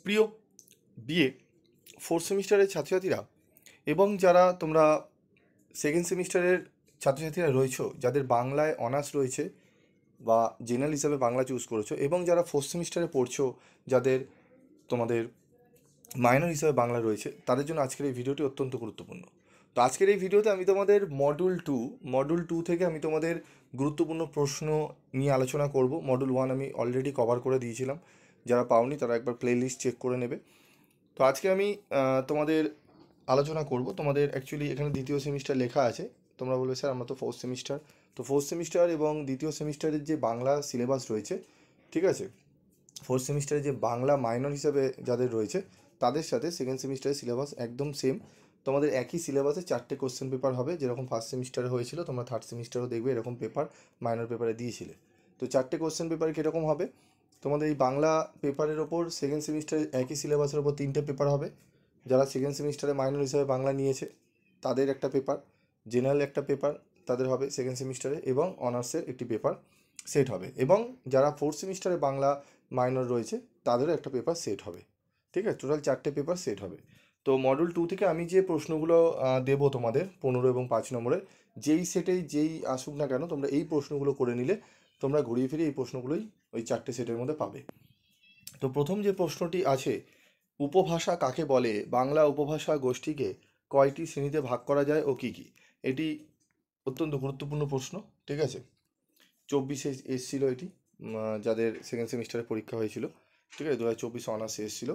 প্রিয় BA fourth সেমিস্টারের ছাত্রছাত্রীরা এবং যারা তোমরা সেকেন্ড সেমিস্টারের ছাত্রছাত্রীরা রয়েছো, যাদের বাংলায় অনার্স রয়েছে বা জেনারেল হিসাবে বাংলা চুজ করেছো, এবং যারা ফোর্থ সেমিস্টারে পড়ছো, যাদের তোমাদের মাইনর হিসাবে বাংলা রয়েছে, তাদের জন্য আজকের এই ভিডিওটি অত্যন্ত গুরুত্বপূর্ণ। তো আজকের এই ভিডিওতে আমি তোমাদের মডিউল টু থেকে আমি তোমাদের গুরুত্বপূর্ণ প্রশ্ন নিয়ে আলোচনা করব। মডিউল ওয়ান আমি অলরেডি কভার করে দিয়েছিলাম, যারা পাওনি তারা একবার প্লেলিস্ট চেক করে নেবে। তো আজকে আমি তোমাদের আলোচনা করব। তোমাদের অ্যাকচুয়ালি এখানে দ্বিতীয় সেমিস্টার লেখা আছে, তোমরা বলবে স্যার আমরা তো ফোর্থ সেমিস্টার। তো ফোর্থ সেমিস্টার এবং দ্বিতীয় সেমিস্টারের যে বাংলা সিলেবাস রয়েছে, ঠিক আছে, ফোর্থ সেমিস্টারে যে বাংলা মাইনর হিসাবে যাদের রয়েছে তাদের সাথে সেকেন্ড সেমিস্টারের সিলেবাস একদম সেম। তোমাদের একই সিলেবাসে 4টে কোশ্চেন পেপার হবে, যেরকম ফার্স্ট সেমিস্টারে হয়েছিল। তোমরা থার্ড সেমিস্টারও দেখবে এরকম পেপার মাইনর পেপারে দিয়েছিলে। তো 4টে কোশ্চেন পেপার কীরকম হবে, তোমাদের এই বাংলা পেপারের ওপর সেকেন্ড সেমিস্টারে একই সিলেবাসের ওপর 3টে পেপার হবে। যারা সেকেন্ড সেমিস্টারে মাইনর হিসাবে বাংলা নিয়েছে তাদের একটা পেপার, জেনারেল একটা পেপার তাদের হবে সেকেন্ড সেমিস্টারে, এবং অনার্সের একটি পেপার সেট হবে। এবং যারা ফোর্থ সেমিস্টারে বাংলা মাইনর রয়েছে তাদেরও একটা পেপার সেট হবে। ঠিক আছে, টোটাল 4টে পেপার সেট হবে। তো মডিউল টু থেকে আমি যে প্রশ্নগুলো দেবো তোমাদের 15 এবং 5 নম্বরের, যেই সেটেই যেই আসুক না কেন, তোমরা এই প্রশ্নগুলো করে নিলে তোমরা ঘুরিয়ে ফিরে এই প্রশ্নগুলোই ওই 4টে সেটের মধ্যে পাবে। তো প্রথম যে প্রশ্নটি আছে, উপভাষা কাকে বলে, বাংলা উপভাষা গোষ্ঠীকে কয়টি শ্রেণীতে ভাগ করা যায় ও কী কী? এটি অত্যন্ত গুরুত্বপূর্ণ প্রশ্ন। ঠিক আছে, 24-এ এসেছিলো এটি, যাদের সেকেন্ড সেমিস্টারে পরীক্ষা হয়েছিল। ঠিক আছে, 2024 অনার্সে এসেছিলো।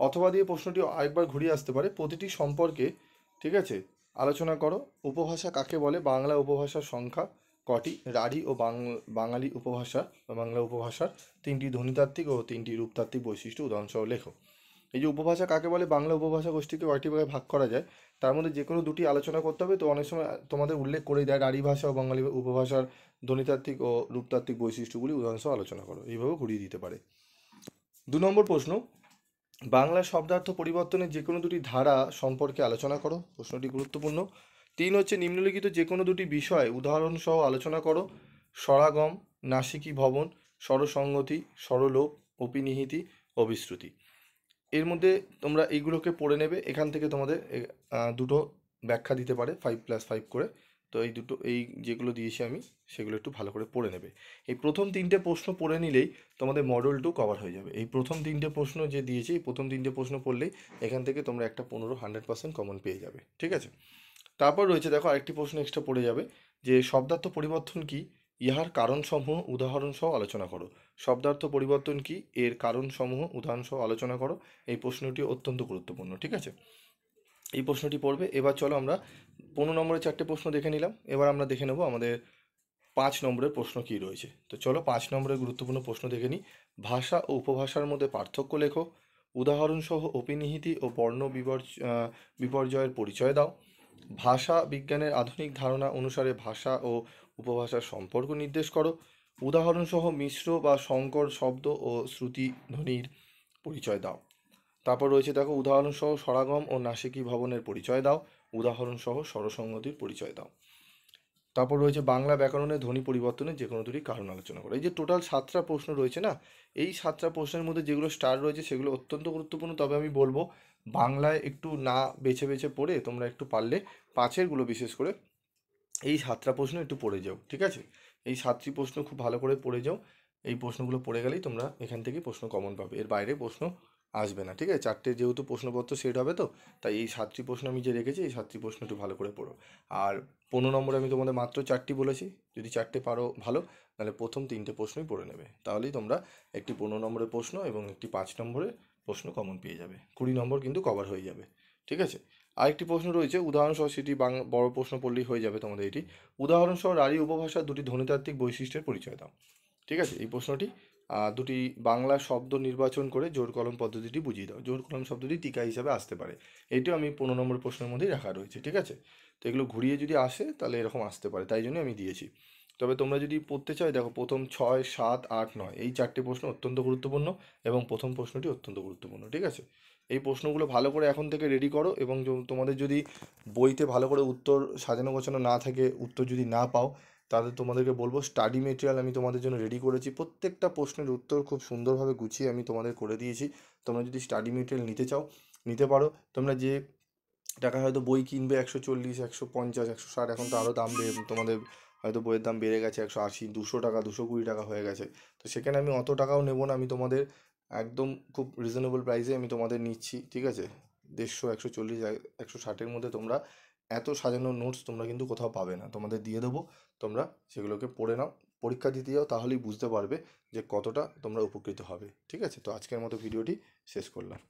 অথবা দিয়ে প্রশ্নটি আরেকবার ঘুরিয়ে আসতে পারে, প্রতিটি সম্পর্কে ঠিক আছে আলোচনা করো। উপভাষা কাকে বলে, বাংলা উপভাষার সংখ্যা কটি, রাঢ়ী ও বাঙালি উপভাষা বা বাংলা উপভাষার 3টি ধ্বনিতাত্ত্বিক ও 3টি রূপতাত্ত্বিক বৈশিষ্ট্য উদাহরণসহ লেখো। এই যে উপভাষা কাকে বলে, বাংলা উপভাষা গোষ্ঠীকে কয়টি ভাগে ভাগ করা যায়, তার মধ্যে যে কোনো দুটি আলোচনা করতে হবে। তো অনেক সময় তোমাদের উল্লেখ করে দেয় রাঢ়ী ভাষা ও বাঙালি উপভাষার ধ্বনিতাত্ত্বিক ও রূপতাত্ত্বিক বৈশিষ্ট্যগুলি উদাহরণসহ আলোচনা করো, এইভাবে ঘুরিয়ে দিতে পারে। 2 নম্বর প্রশ্ন, বাংলা শব্দার্থ পরিবর্তনের যে কোনো দুটি ধারা সম্পর্কে আলোচনা করো, প্রশ্নটি গুরুত্বপূর্ণ। 3 হচ্ছে নিম্নলিখিত যে কোনো দুটি বিষয় উদাহরণসহ আলোচনা করো, স্বরাগম, নাসিকী ভবন, স্বরসংগতি, স্বরলোপ, অপিনিহিতি, অবিশ্রুতি। এর মধ্যে তোমরা এইগুলোকে পড়ে নেবে, এখান থেকে তোমাদের দুটো ব্যাখ্যা দিতে পারে 5+5 করে। তো এই দুটো, এই যেগুলো দিয়েছি আমি সেগুলো একটু ভালো করে পড়ে নেবে। এই প্রথম 3টে প্রশ্ন পড়ে নিলেই তোমাদের মডেল 2 কভার হয়ে যাবে। এই প্রথম 3টে প্রশ্ন যে দিয়েছি, এই প্রথম 3টে প্রশ্ন পড়লেই এখান থেকে তোমরা একটা 100% কমন পেয়ে যাবে। ঠিক আছে, তারপর রয়েছে দেখো আরেকটি প্রশ্ন এক্সট্রা পড়ে যাবে, যে শব্দার্থ পরিবর্তন কি, ইহার কারণসমূহ উদাহরণসহ আলোচনা করো। শব্দার্থ পরিবর্তন কি, এর কারণসমূহ উদাহরণসহ আলোচনা করো। এই প্রশ্নটি অত্যন্ত গুরুত্বপূর্ণ। ঠিক আছে, এই প্রশ্নটি পড়বে। এবার চলো আমরা 15 নম্বরের 4টে প্রশ্ন দেখে নিলাম, এবার আমরা দেখে নেব আমাদের 5 নম্বরের প্রশ্ন কী রয়েছে। তো চলো 5 নম্বরের গুরুত্বপূর্ণ প্রশ্ন দেখে নিই। ভাষা ও উপভাষার মধ্যে পার্থক্য লেখো, উদাহরণসহ অপিনিহিতি ও বর্ণ বিপর্যয়ের পরিচয় দাও, ভাষা বিজ্ঞানের আধুনিক ধারণা অনুসারে ভাষা ও উপভাষার সম্পর্ক নির্দেশ করো, উদাহরণসহ মিশ্র বা সংকর শব্দ ও শ্রুতি ধ্বনির পরিচয় দাও। তারপর রয়েছে দেখো উদাহরণসহ স্বরাগম ও নাসিকী ভবনের পরিচয় দাও, উদাহরণসহ স্বরসংগতির পরিচয় দাও। তারপর রয়েছে বাংলা ব্যাকরণের ধ্বনি পরিবর্তনের যে কোনো দুটি কারণ আলোচনা করো। এই যে টোটাল 7টা প্রশ্ন রয়েছে না, এই 7টা প্রশ্নের মধ্যে যেগুলো স্টার রয়েছে সেগুলো অত্যন্ত গুরুত্বপূর্ণ। তবে আমি বলবো বাংলায় একটু না বেছে বেছে পড়ে তোমরা একটু পারলে 5এরগুলো বিশেষ করে এই 7টা প্রশ্ন একটু পড়ে যাও। ঠিক আছে, এই 7টি প্রশ্ন খুব ভালো করে পড়ে যাও। এই প্রশ্নগুলো পড়ে গেলেই তোমরা এখান থেকে প্রশ্ন কমন পাবে, এর বাইরে প্রশ্ন আসবে না। ঠিক আছে, 4টে যেহেতু প্রশ্নপত্র সেট হবে, তো তাই এই 7টি প্রশ্ন আমি যে রেখেছি এই 7টি প্রশ্ন একটু ভালো করে পড়ো। আর 15 নম্বরে আমি তোমাদের মাত্র 4টি বলেছি, যদি 4টে পারো ভালো, তাহলে প্রথম 3টে প্রশ্নই পড়ে নেবে, তাহলেই তোমরা একটি 15 নম্বরের প্রশ্ন এবং একটি 5 নম্বরের প্রশ্ন কমন পেয়ে যাবে। 20 নম্বর কিন্তু কভার হয়ে যাবে। ঠিক আছে, আরেকটি প্রশ্ন রয়েছে উদাহরণসহ, সেটি বড় প্রশ্ন পড়লেই হয়ে যাবে তোমাদের এটি। উদাহরণসহ রাঢ়ী উপভাষার দুটি ধ্বনিতাত্ত্বিক বৈশিষ্ট্যের পরিচয় দাও। ঠিক আছে, এই প্রশ্নটি দুটি বাংলা শব্দ নির্বাচন করে জোর কলম পদ্ধতিটি বুঝিয়ে দাও। জোর কলম শব্দটি টিকা হিসাবে আসতে পারে, এইটিও আমি 15 নম্বর প্রশ্নের মধ্যেই রাখা রয়েছে। ঠিক আছে, তো এগুলো ঘুরিয়ে যদি আসে তাহলে এরকম আসতে পারে, তাই জন্য আমি দিয়েছি। তবে তোমরা যদি পড়তে চাও, দেখো প্রথম 6, 7, 8, 9 এই 4টে প্রশ্ন অত্যন্ত গুরুত্বপূর্ণ, এবং প্রথম প্রশ্নটি অত্যন্ত গুরুত্বপূর্ণ। ঠিক আছে, এই প্রশ্নগুলো ভালো করে এখন থেকে রেডি করো, এবং তোমাদের যদি বইতে ভালো করে উত্তর সাজানো গোছানো না থাকে, উত্তর যদি না পাও, তাদের তোমাদেরকে বলবো স্টাডি মেটেরিয়াল আমি তোমাদের জন্য রেডি করেছি, প্রত্যেকটা প্রশ্নের উত্তর খুব সুন্দরভাবে গুছিয়ে আমি তোমাদের করে দিয়েছি। তোমরা যদি স্টাডি মেটেরিয়াল নিতে চাও নিতে পারো। তোমরা যে টাকা হয়তো বই কিনবে 140, 150, 160, এখন তো আরও দাম তোমাদের হয়তো বইয়ের দাম বেড়ে গেছে 180, 200 টাকা, 220 টাকা হয়ে গেছে। তো সেখানে আমি অত টাকাও নেবো না, আমি তোমাদের একদম খুব রিজনেবল প্রাইসে আমি তোমাদের নিচ্ছি, ঠিক আছে? 150, 140, 160-এর মধ্যে তোমরা এত সাজানো নোটস তোমরা কিন্তু কোথাও পাবে না, তোমাদের দিয়ে দেবো। তোমরা সেগুলোকে পড়ে নাও, পরীক্ষা দিতে যাও, তাহলেই বুঝতে পারবে যে কতটা তোমরা উপকৃত হবে। ঠিক আছে, তো আজকের মতো ভিডিওটি শেষ করলাম।